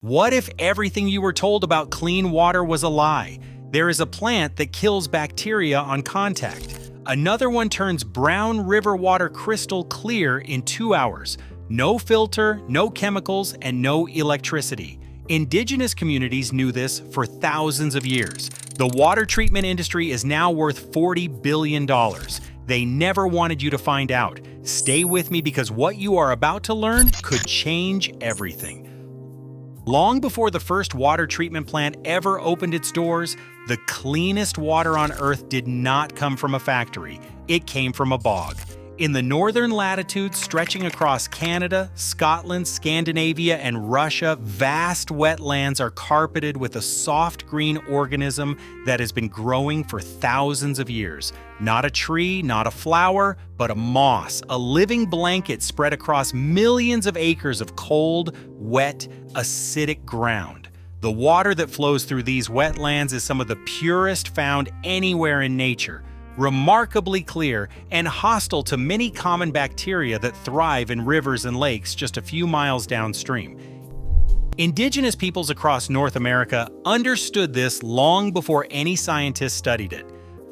What if everything you were told about clean water was a lie? There is a plant that kills bacteria on contact. Another one turns brown river water crystal clear in 2 hours. No filter, no chemicals, and no electricity. Indigenous communities knew this for thousands of years. The water treatment industry is now worth $40 billion. They never wanted you to find out. Stay with me because what you are about to learn could change everything. Long before the first water treatment plant ever opened its doors, the cleanest water on Earth did not come from a factory. It came from a bog. In the northern latitudes stretching across Canada, Scotland, Scandinavia, and Russia, vast wetlands are carpeted with a soft green organism that has been growing for thousands of years. Not a tree, not a flower, but a moss, a living blanket spread across millions of acres of cold, wet, acidic ground. The water that flows through these wetlands is some of the purest found anywhere in nature. Remarkably clear and hostile to many common bacteria that thrive in rivers and lakes just a few miles downstream. Indigenous peoples across North America understood this long before any scientists studied it.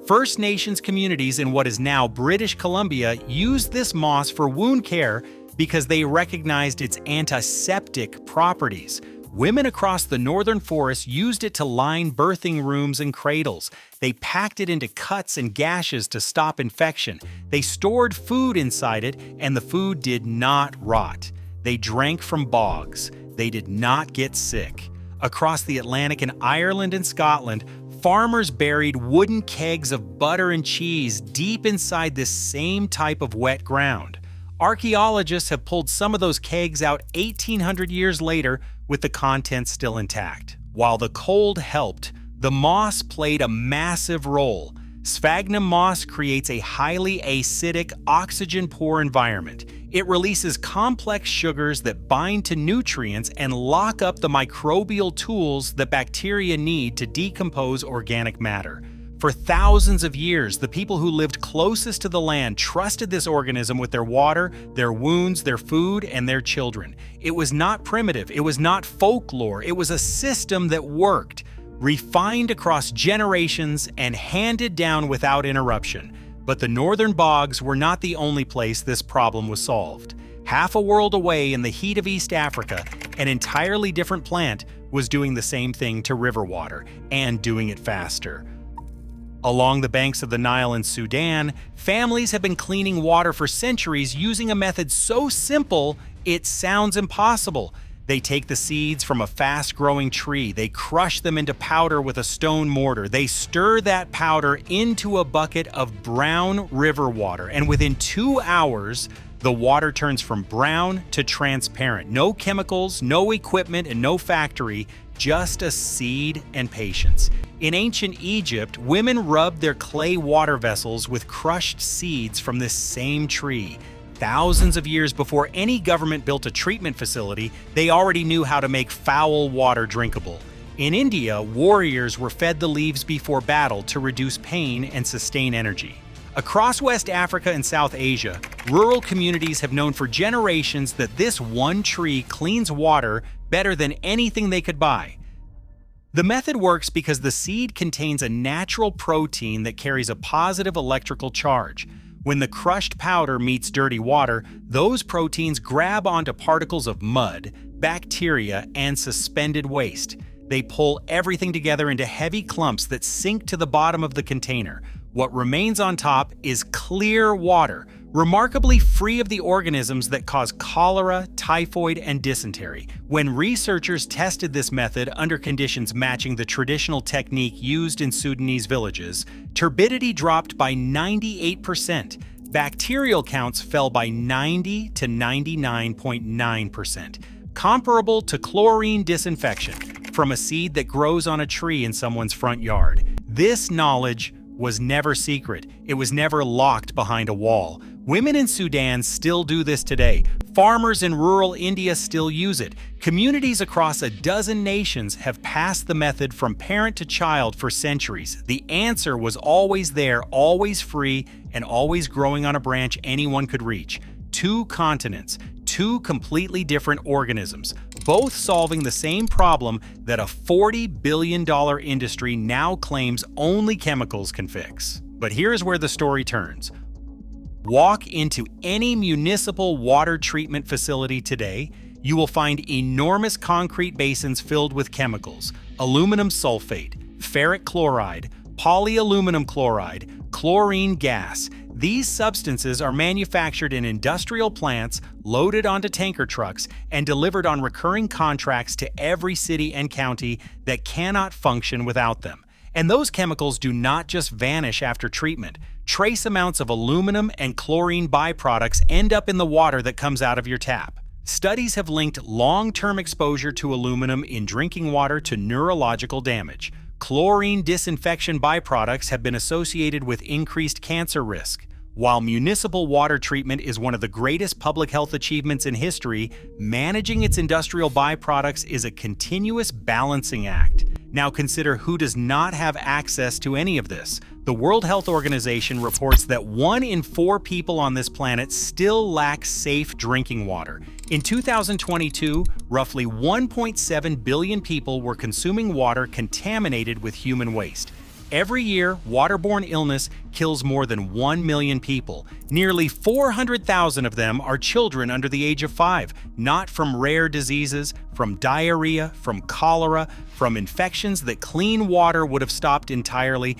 First Nations communities in what is now British Columbia used this moss for wound care because they recognized its antiseptic properties. Women across the northern forests used it to line birthing rooms and cradles. They packed it into cuts and gashes to stop infection. They stored food inside it, and the food did not rot. They drank from bogs. They did not get sick. Across the Atlantic in Ireland and Scotland, farmers buried wooden kegs of butter and cheese deep inside this same type of wet ground. Archaeologists have pulled some of those kegs out 1,800 years later with the contents still intact. While the cold helped, the moss played a massive role. Sphagnum moss creates a highly acidic, oxygen-poor environment. It releases complex sugars that bind to nutrients and lock up the microbial tools that bacteria need to decompose organic matter. For thousands of years, the people who lived closest to the land trusted this organism with their water, their wounds, their food, and their children. It was not primitive, it was not folklore, it was a system that worked, refined across generations and handed down without interruption. But the northern bogs were not the only place this problem was solved. Half a world away in the heat of East Africa, an entirely different plant was doing the same thing to river water, and doing it faster. Along the banks of the Nile in Sudan, families have been cleaning water for centuries using a method so simple it sounds impossible. They take the seeds from a fast-growing tree, they crush them into powder with a stone mortar, they stir that powder into a bucket of brown river water, and within 2 hours, the water turns from brown to transparent. No chemicals, no equipment, and no factory, just a seed and patience. In ancient Egypt, women rubbed their clay water vessels with crushed seeds from this same tree. Thousands of years before any government built a treatment facility, they already knew how to make foul water drinkable. In India, warriors were fed the leaves before battle to reduce pain and sustain energy. Across West Africa and South Asia, rural communities have known for generations that this one tree cleans water better than anything they could buy. The method works because the seed contains a natural protein that carries a positive electrical charge. When the crushed powder meets dirty water, those proteins grab onto particles of mud, bacteria, and suspended waste. They pull everything together into heavy clumps that sink to the bottom of the container. What remains on top is clear water, remarkably free of the organisms that cause cholera, typhoid, and dysentery. When researchers tested this method under conditions matching the traditional technique used in Sudanese villages, turbidity dropped by 98%. Bacterial counts fell by 90 to 99.9%, comparable to chlorine disinfection from a seed that grows on a tree in someone's front yard. This knowledge was never secret. It was never locked behind a wall. Women in Sudan still do this today. Farmers in rural India still use it. Communities across a dozen nations have passed the method from parent to child for centuries. The answer was always there, always free, and always growing on a branch anyone could reach. 2 continents, 2 completely different organisms, both solving the same problem that a $40 billion industry now claims only chemicals can fix. But here's where the story turns. Walk into any municipal water treatment facility today, you will find enormous concrete basins filled with chemicals: aluminum sulfate, ferric chloride, polyaluminum chloride, chlorine gas. These substances are manufactured in industrial plants, loaded onto tanker trucks, and delivered on recurring contracts to every city and county that cannot function without them. And those chemicals do not just vanish after treatment. Trace amounts of aluminum and chlorine byproducts end up in the water that comes out of your tap. Studies have linked long-term exposure to aluminum in drinking water to neurological damage. Chlorine disinfection byproducts have been associated with increased cancer risk. While municipal water treatment is one of the greatest public health achievements in history, managing its industrial byproducts is a continuous balancing act. Now consider who does not have access to any of this. The World Health Organization reports that 1 in 4 people on this planet still lack safe drinking water. In 2022, roughly 1.7 billion people were consuming water contaminated with human waste. Every year, waterborne illness kills more than 1 million people. Nearly 400,000 of them are children under the age of 5, not from rare diseases, from diarrhea, from cholera, from infections that clean water would have stopped entirely.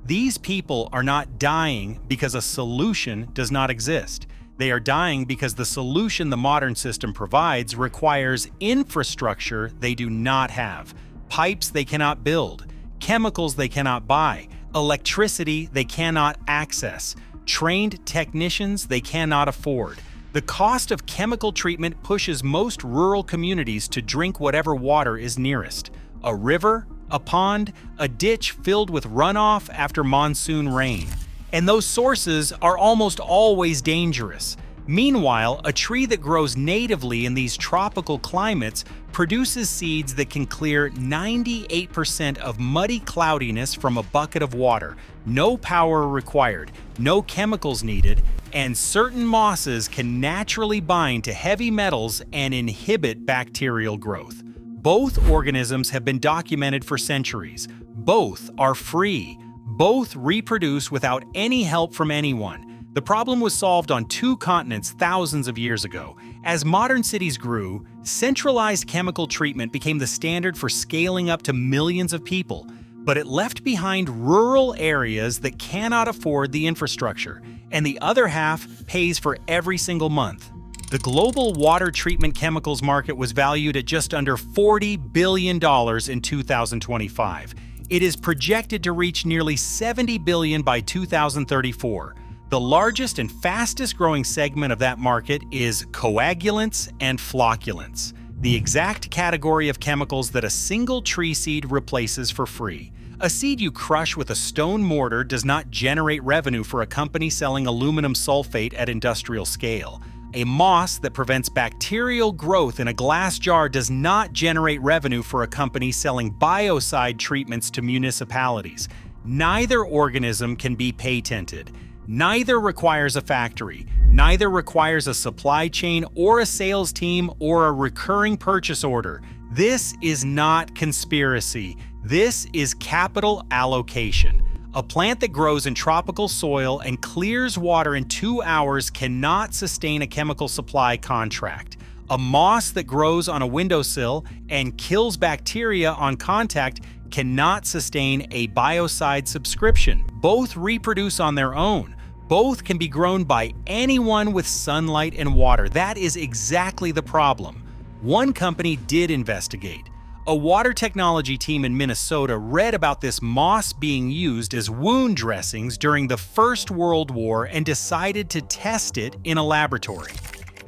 These people are not dying because a solution does not exist. They are dying because the solution the modern system provides requires infrastructure they do not have, pipes they cannot build, chemicals they cannot buy, electricity they cannot access, trained technicians they cannot afford. The cost of chemical treatment pushes most rural communities to drink whatever water is nearest: a river, a pond, a ditch filled with runoff after monsoon rain. And those sources are almost always dangerous. Meanwhile, a tree that grows natively in these tropical climates produces seeds that can clear 98% of muddy cloudiness from a bucket of water. No power required, no chemicals needed, and certain mosses can naturally bind to heavy metals and inhibit bacterial growth. Both organisms have been documented for centuries. Both are free. Both reproduce without any help from anyone. The problem was solved on 2 continents thousands of years ago. As modern cities grew, centralized chemical treatment became the standard for scaling up to millions of people. But it left behind rural areas that cannot afford the infrastructure, and the other half pays for every single month. The global water treatment chemicals market was valued at just under $40 billion in 2025. It is projected to reach nearly $70 billion by 2034. The largest and fastest growing segment of that market is coagulants and flocculants, the exact category of chemicals that a single tree seed replaces for free. A seed you crush with a stone mortar does not generate revenue for a company selling aluminum sulfate at industrial scale. A moss that prevents bacterial growth in a glass jar does not generate revenue for a company selling biocide treatments to municipalities. Neither organism can be patented. Neither requires a factory. Neither requires a supply chain or a sales team or a recurring purchase order. This is not conspiracy. This is capital allocation. A plant that grows in tropical soil and clears water in 2 hours cannot sustain a chemical supply contract. A moss that grows on a windowsill and kills bacteria on contact cannot sustain a biocide subscription. Both reproduce on their own. Both can be grown by anyone with sunlight and water. That is exactly the problem. One company did investigate. A water technology team in Minnesota read about this moss being used as wound dressings during the First World War and decided to test it in a laboratory.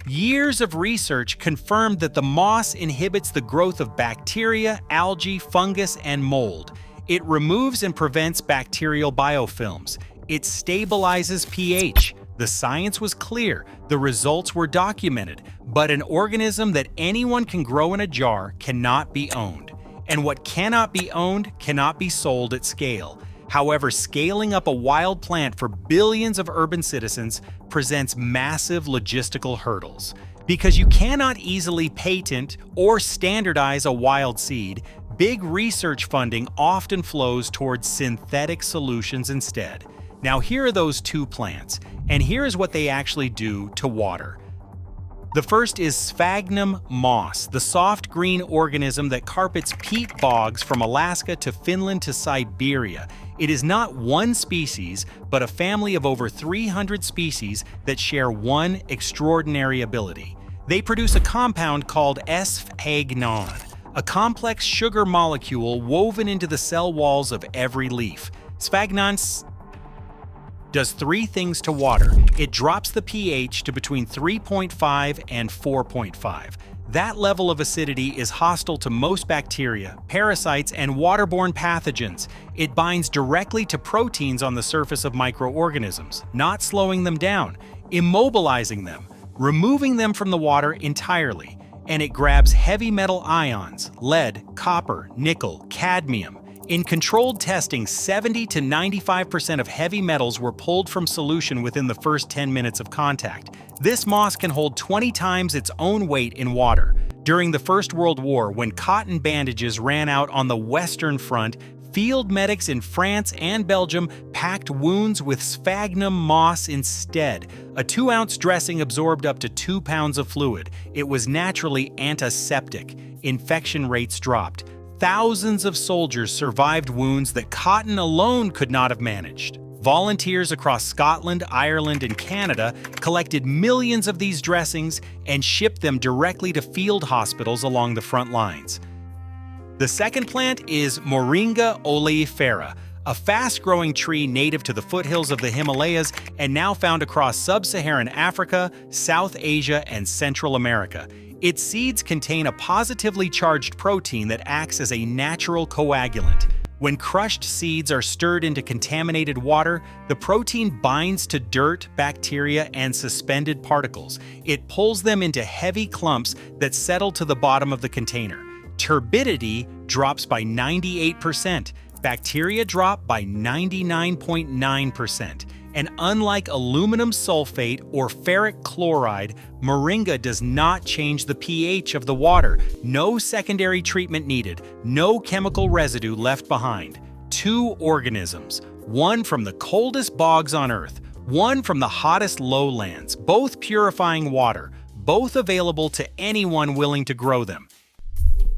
Years of research confirmed that the moss inhibits the growth of bacteria, algae, fungus, and mold. It removes and prevents bacterial biofilms. It stabilizes pH. The science was clear, the results were documented, but an organism that anyone can grow in a jar cannot be owned. And what cannot be owned cannot be sold at scale. However, scaling up a wild plant for billions of urban citizens presents massive logistical hurdles. Because you cannot easily patent or standardize a wild seed, big research funding often flows towards synthetic solutions instead. Now here are those two plants, and here is what they actually do to water. The first is Sphagnum moss, the soft green organism that carpets peat bogs from Alaska to Finland to Siberia. It is not one species, but a family of over 300 species that share one extraordinary ability. They produce a compound called sphagnan, a complex sugar molecule woven into the cell walls of every leaf. Sphagnum does three things to water. It drops the pH to between 3.5 and 4.5. That level of acidity is hostile to most bacteria, parasites, and waterborne pathogens. It binds directly to proteins on the surface of microorganisms, not slowing them down, immobilizing them, removing them from the water entirely. And it grabs heavy metal ions, lead, copper, nickel, cadmium. In controlled testing, 70 to 95% of heavy metals were pulled from solution within the first 10 minutes of contact. This moss can hold 20 times its own weight in water. During the First World War, when cotton bandages ran out on the Western Front, field medics in France and Belgium packed wounds with sphagnum moss instead. A 2-ounce dressing absorbed up to 2 pounds of fluid. It was naturally antiseptic. Infection rates dropped. Thousands of soldiers survived wounds that cotton alone could not have managed. Volunteers across Scotland, Ireland, and Canada collected millions of these dressings and shipped them directly to field hospitals along the front lines. The second plant is Moringa oleifera, a fast-growing tree native to the foothills of the Himalayas and now found across sub-Saharan Africa, South Asia, and Central America. Its seeds contain a positively charged protein that acts as a natural coagulant. When crushed seeds are stirred into contaminated water, the protein binds to dirt, bacteria, and suspended particles. It pulls them into heavy clumps that settle to the bottom of the container. Turbidity drops by 98%. Bacteria drop by 99.9%. And unlike aluminum sulfate or ferric chloride, Moringa does not change the pH of the water. No secondary treatment needed, no chemical residue left behind. 2 organisms, one from the coldest bogs on Earth, one from the hottest lowlands, both purifying water, both available to anyone willing to grow them.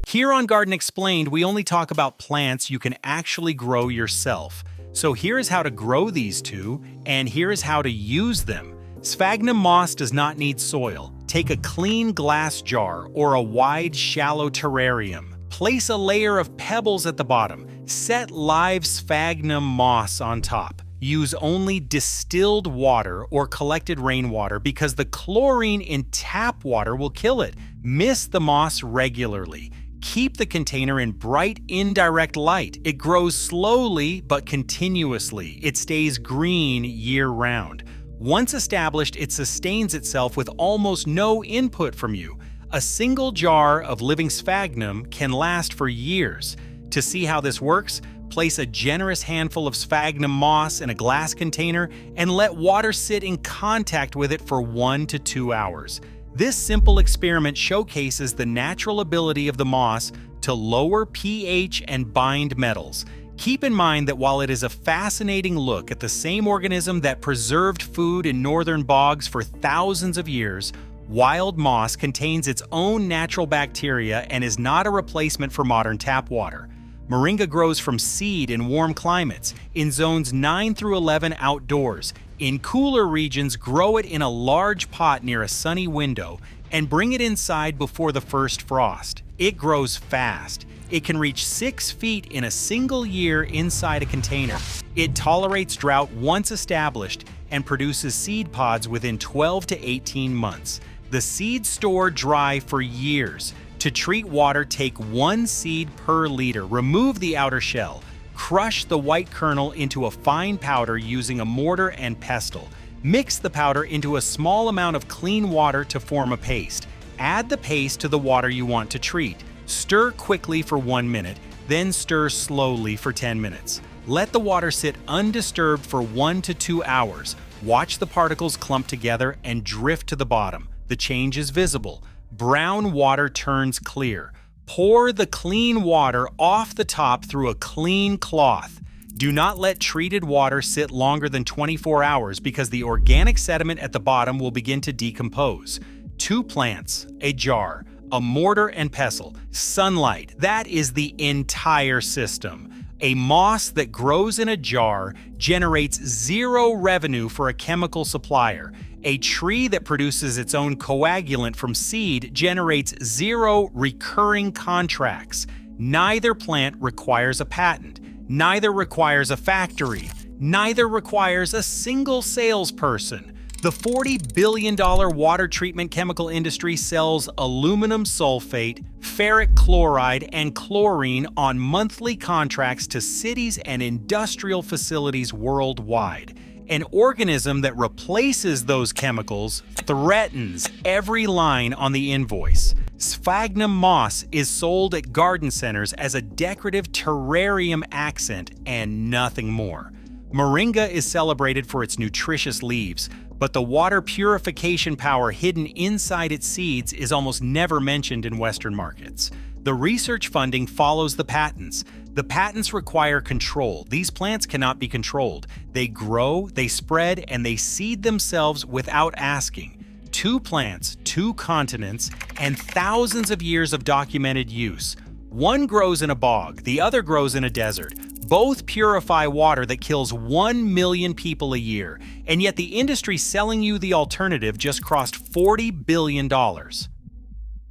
Here on Garden Explained, we only talk about plants you can actually grow yourself. So here is how to grow these two, and here is how to use them. Sphagnum moss does not need soil. Take a clean glass jar or a wide, shallow terrarium. Place a layer of pebbles at the bottom. Set live sphagnum moss on top. Use only distilled water or collected rainwater because the chlorine in tap water will kill it. Mist the moss regularly. Keep the container in bright, indirect light. It grows slowly but continuously. It stays green year-round. Once established, it sustains itself with almost no input from you. A single jar of living sphagnum can last for years. To see how this works, place a generous handful of sphagnum moss in a glass container and let water sit in contact with it for 1 to 2 hours. This simple experiment showcases the natural ability of the moss to lower pH and bind metals. Keep in mind that while it is a fascinating look at the same organism that preserved food in northern bogs for thousands of years, wild moss contains its own natural bacteria and is not a replacement for modern tap water. Moringa grows from seed in warm climates, in zones 9 through 11 outdoors. In cooler regions, grow it in a large pot near a sunny window and bring it inside before the first frost. It grows fast. It can reach 6 feet in a single year inside a container. It tolerates drought once established and produces seed pods within 12 to 18 months. The seeds store dry for years. To treat water, take 1 seed per liter. Remove the outer shell. Crush the white kernel into a fine powder using a mortar and pestle. Mix the powder into a small amount of clean water to form a paste. Add the paste to the water you want to treat. Stir quickly for 1 minute, then stir slowly for 10 minutes. Let the water sit undisturbed for 1 to 2 hours. Watch the particles clump together and drift to the bottom. The change is visible. Brown water turns clear. Pour the clean water off the top through a clean cloth. Do not let treated water sit longer than 24 hours because the organic sediment at the bottom will begin to decompose. 2 plants, a jar, a mortar and pestle, sunlight, that is the entire system. A moss that grows in a jar generates 0 revenue for a chemical supplier. A tree that produces its own coagulant from seed generates 0 recurring contracts. Neither plant requires a patent. Neither requires a factory. Neither requires a single salesperson. The $40 billion water treatment chemical industry sells aluminum sulfate, ferric chloride, and chlorine on monthly contracts to cities and industrial facilities worldwide. An organism that replaces those chemicals threatens every line on the invoice. Sphagnum moss is sold at garden centers as a decorative terrarium accent and nothing more. Moringa is celebrated for its nutritious leaves, but the water purification power hidden inside its seeds is almost never mentioned in Western markets. The research funding follows the patents. The patents require control. These plants cannot be controlled. They grow, they spread, and they seed themselves without asking. 2 plants, 2 continents, and thousands of years of documented use. One grows in a bog, the other grows in a desert. Both purify water that kills 1 million people a year, and yet the industry selling you the alternative just crossed $40 billion.